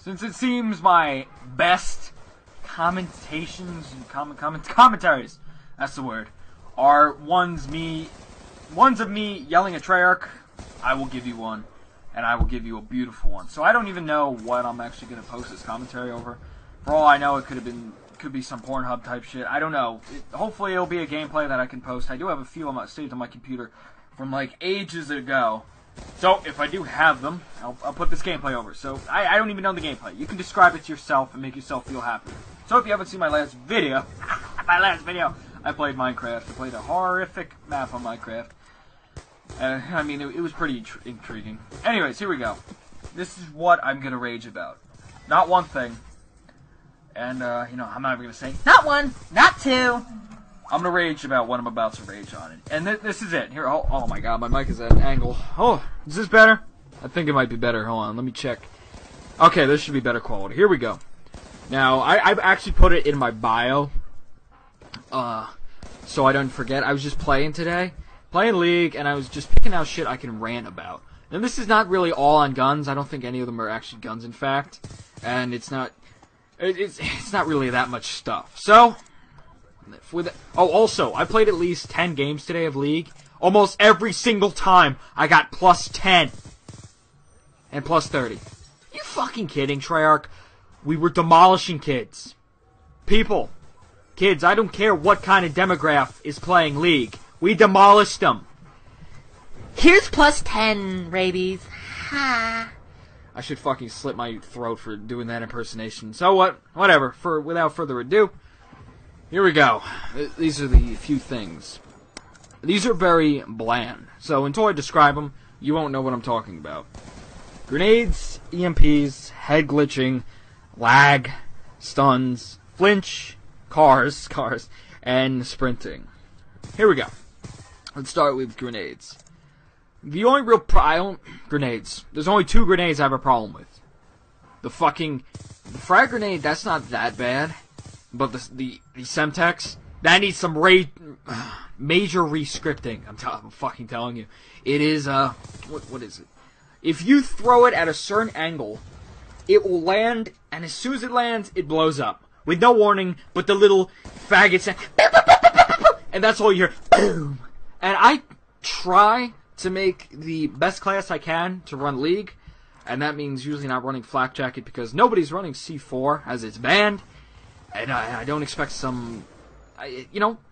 Since it seems my best commentaries, that's the word, are ones of me yelling at Treyarch, I will give you one, and I will give you a beautiful one. So I don't even know what I'm actually going to post this commentary over. For all I know, it could be some Pornhub type shit. I don't know. Hopefully it'll be a gameplay that I can post. I do have a few of them saved on my computer from like ages ago. So if I do have them, I'll put this gameplay over. So I don't even know the gameplay. You can describe it to yourself and make yourself feel happy. So if you haven't seen my last video, I played Minecraft. I played a horrific map on Minecraft. I mean, it was pretty intriguing. Anyways, here we go. This is what I'm gonna rage about. Not one thing. And, you know, I'm not even gonna say, not one, not two. I'm gonna rage about what I'm about to rage on. And this is it. Here, oh my god, my mic is at an angle. Oh, is this better? I think it might be better. Hold on, let me check. Okay, this should be better quality. Here we go. Now, I've actually put it in my bio. So I don't forget. I was just playing today. Playing League, and I was just picking out shit I can rant about. And this is not really all on guns. I don't think any of them are actually guns, in fact. And it's not really that much stuff. So, also, I played at least 10 games today of League. Almost every single time, I got plus 10. And plus 30. You fucking kidding, Treyarch? We were demolishing kids. People. Kids, I don't care what kind of demographic is playing League. We demolished them. Here's plus 10, rabies. Ha. I should fucking slit my throat for doing that impersonation. So what? Whatever. Without further ado, here we go. These are the few things. These are very bland. So until I describe them, you won't know what I'm talking about. Grenades, EMPs, head glitching, lag, stuns, flinch, cars, and sprinting. Here we go. Let's start with grenades. The only real grenades. There's only 2 grenades I have a problem with. The frag grenade, that's not that bad. But the Semtex, that needs some major re-scripting. I'm fucking telling you. It is, what is it? If you throw it at a certain angle, it will land, and as soon as it lands, it blows up. With no warning, but the little faggot sound, and that's all you hear, boom. And I try to make the best class I can to run League, and that means usually not running Flak Jacket because nobody's running C4 as it's banned, and I don't expect some, I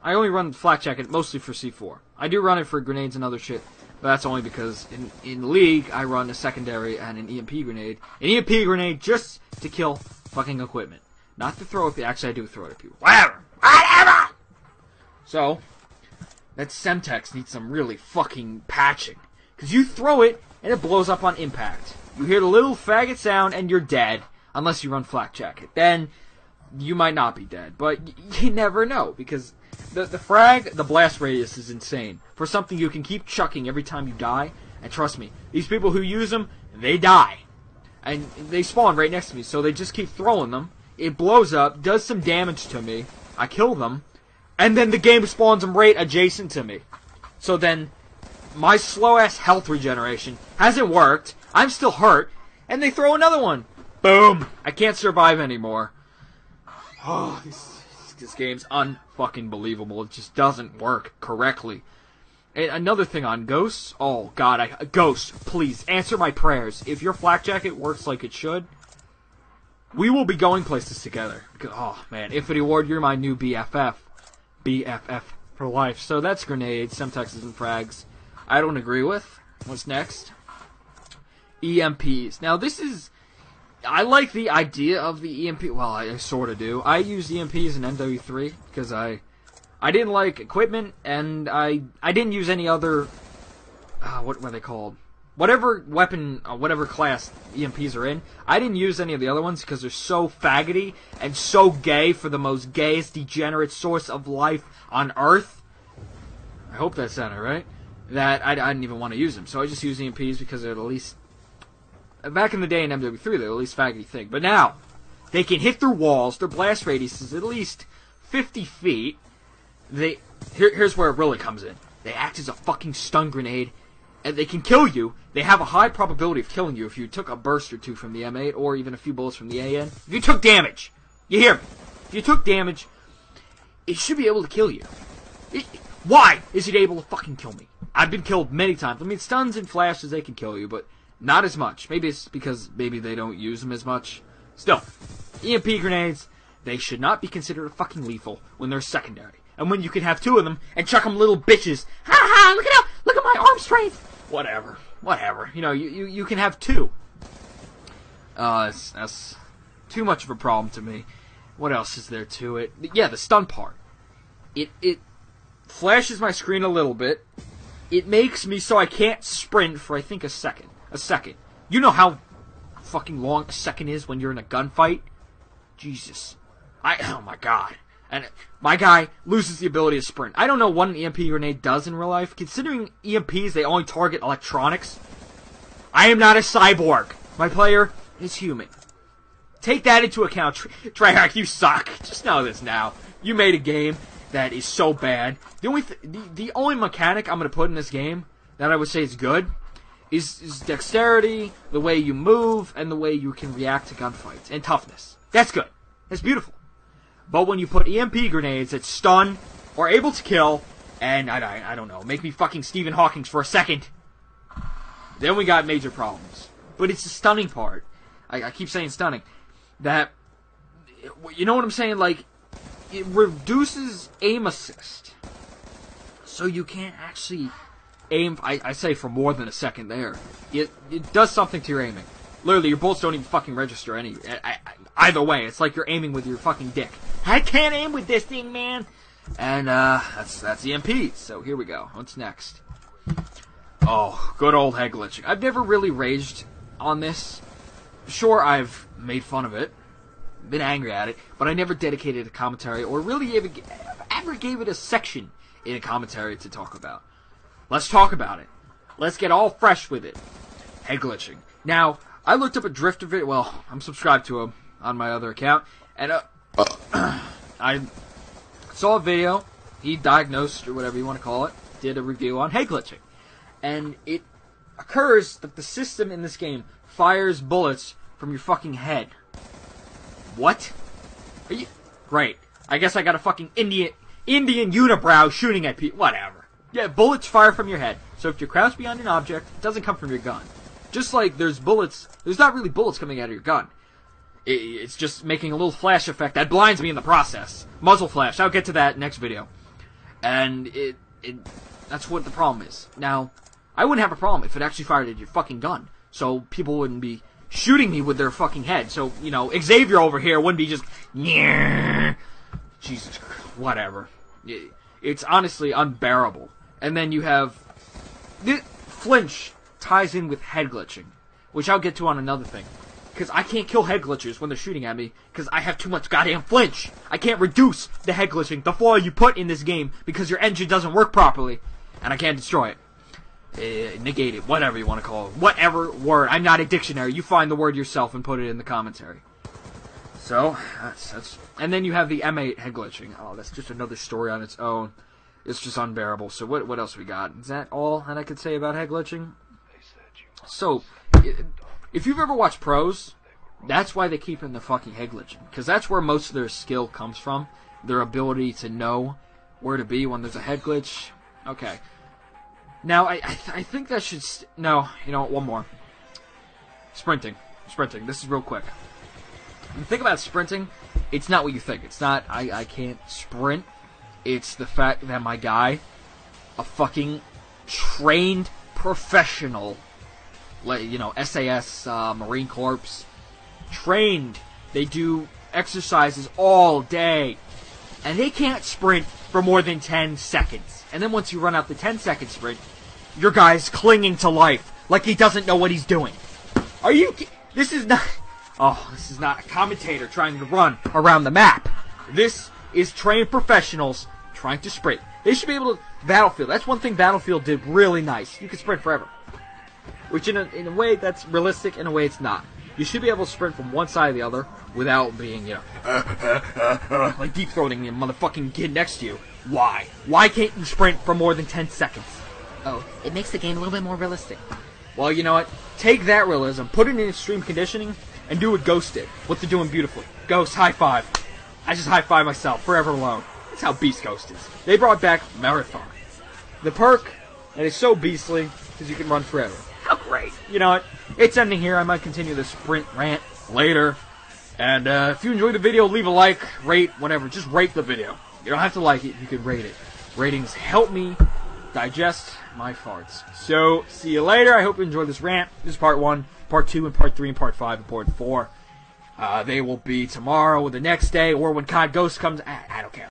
only run Flak Jacket mostly for C4. I do run it for grenades and other shit, but that's only because in League I run a secondary and an EMP grenade. An EMP grenade just to kill fucking equipment. Not to throw it, actually I do throw it at people. Whatever! So, that Semtex needs some really fucking patching. Because you throw it, and it blows up on impact. You hear the little faggot sound, and you're dead. Unless you run Flak Jacket. Then, you might not be dead. But you never know, because the frag, the blast radius is insane. For something you can keep chucking every time you die. And trust me, these people who use them, they die. And they spawn right next to me, so they just keep throwing them. It blows up, does some damage to me. I kill them. And then the game spawns them right adjacent to me. So then, my slow-ass health regeneration hasn't worked. I'm still hurt. And they throw another one. Boom! I can't survive anymore. Oh, this game's unfucking believable. It just doesn't work correctly. And another thing on Ghosts. Oh, God. Ghosts, please, answer my prayers. If your Flak Jacket works like it should, we will be going places together. Oh, man. Infinity Ward, you're my new BFF. BFF for life. So that's grenades, Semtexes, and frags. I don't agree with. What's next? EMPs. Now this is... I like the idea of the EMP... Well, I sort of do. I use EMPs in MW3 because I didn't like equipment, and I didn't use any other... what were they called? Whatever weapon, whatever class EMPs are in, I didn't use any of the other ones because they're so faggoty and so gay for the most gayest, degenerate source of life on Earth. I hope that sounded right. That I didn't even want to use them. So I just use EMPs because they're the least... Back in the day in MW3, they're the least faggoty thing. But now, they can hit through walls. Their blast radius is at least 50 feet. Here's where it really comes in. They act as a fucking stun grenade. and they can kill you. They have a high probability of killing you if you took a burst or two from the M8, or even a few bullets from the AN. If you took damage, you hear me? If you took damage, it should be able to kill you. Why is it able to fucking kill me? I've been killed many times. I mean, stuns and flashes, they can kill you, but not as much. Maybe it's because maybe they don't use them as much. Still, EMP grenades, they should not be considered fucking lethal when they're secondary. And when you can have two of them and chuck them little bitches. Ha ha, look at my arm strength. Whatever. You know, you can have two. That's too much of a problem to me. What else is there to it? Yeah, the stun part. It flashes my screen a little bit. It makes me so I can't sprint for, I think, a second. You know how fucking long a second is when you're in a gunfight? Jesus. Oh my god. And my guy loses the ability to sprint. I don't know what an EMP grenade does in real life. Considering EMPs, they only target electronics. I am not a cyborg. My player is human. Take that into account. Treyarch, you suck. Just know this now. You made a game that is so bad. The only mechanic I'm going to put in this game that I would say is good is dexterity, the way you move, and the way you can react to gunfights, and toughness. That's good. That's beautiful. But when you put EMP grenades that stun, or able to kill, and I don't know, make me fucking Stephen Hawking for a second, then we got major problems. But it's the stunning part. I keep saying stunning. That, you know what I'm saying? Like, it reduces aim assist. So you can't actually aim, I say, for more than a second there. It does something to your aiming. Literally, your bullets don't even fucking register either way. It's like you're aiming with your fucking dick. I can't aim with this thing, man! And, that's EMPs. So here we go. What's next? Oh, good old head glitching. I've never really raged on this. Sure, I've made fun of it, been angry at it, but I never dedicated a commentary or really ever gave it a section in a commentary to talk about. Let's talk about it. Let's get all fresh with it. Head glitching. Now, I looked up a drift of it. Well, I'm subscribed to him on my other account, and I saw a video. He diagnosed, or whatever you want to call it, did a review on head glitching. And it occurs that the system in this game fires bullets from your fucking head. What? Are you... Great. I guess I got a fucking Indian unibrow shooting at people. Whatever. Yeah, bullets fire from your head. So if you're crouched behind an object, it doesn't come from your gun. Just like there's bullets... There's not really bullets coming out of your gun. It's just making a little flash effect that blinds me in the process. Muzzle flash. I'll get to that next video. And that's what the problem is. Now, I wouldn't have a problem if it actually fired at your fucking gun. So people wouldn't be shooting me with their fucking head. So, you know, Xavier over here wouldn't be just... Jesus Christ. Whatever. It's honestly unbearable. And then you have... Flinch ties in with head glitching, which I'll get to on another thing. Because I can't kill head glitchers when they're shooting at me, because I have too much goddamn flinch. I can't reduce the head glitching, the flaw you put in this game, because your engine doesn't work properly, and I can't destroy it. Negate it, whatever you want to call it. Whatever word. I'm not a dictionary. You find the word yourself and put it in the commentary. So, that's... And then you have the M8 head glitching. Oh, that's just another story on its own. It's just unbearable. So what else we got? Is that all that I could say about head glitching? So, if you've ever watched pros, that's why they keep in the fucking head glitching. Because that's where most of their skill comes from. Their ability to know where to be when there's a head glitch. Okay. Now, I think that should... No, you know what, one more. Sprinting. This is real quick. When you think about sprinting, it's not what you think. It's not, I can't sprint. It's the fact that my guy, a fucking trained professional, you know, SAS, Marine Corps, trained. They do exercises all day. And they can't sprint for more than 10 seconds. And then once you run out the 10-second sprint, your guy's clinging to life like he doesn't know what he's doing. Are you... This is not... Oh, this is not a commentator trying to run around the map. This is trained professionals trying to sprint. They should be able to... Battlefield. That's one thing Battlefield did really nice. You can sprint forever. Which in a way that's realistic, in a way it's not. You should be able to sprint from one side to the other without being, you know, like deep-throating the motherfucking kid next to you. Why? Why can't you sprint for more than 10 seconds? Oh, it makes the game a little bit more realistic. Well, you know what? Take that realism, put it in extreme conditioning, and do what Ghost did. What they're doing beautifully. Ghost, high five. I just high five myself, forever alone. That's how Beast Ghost is. They brought back Marathon. The perk that is so beastly, because you can run forever. How great. You know what? It's ending here. I might continue the sprint rant later. And if you enjoyed the video, leave a like, rate, whatever. Just rate the video. You don't have to like it. You can rate it. Ratings help me digest my farts. So, see you later. I hope you enjoyed this rant. This is part 1, part 2, and part 3, and part 5, and part 4. They will be tomorrow, or the next day, or when COD Ghost comes. I don't care.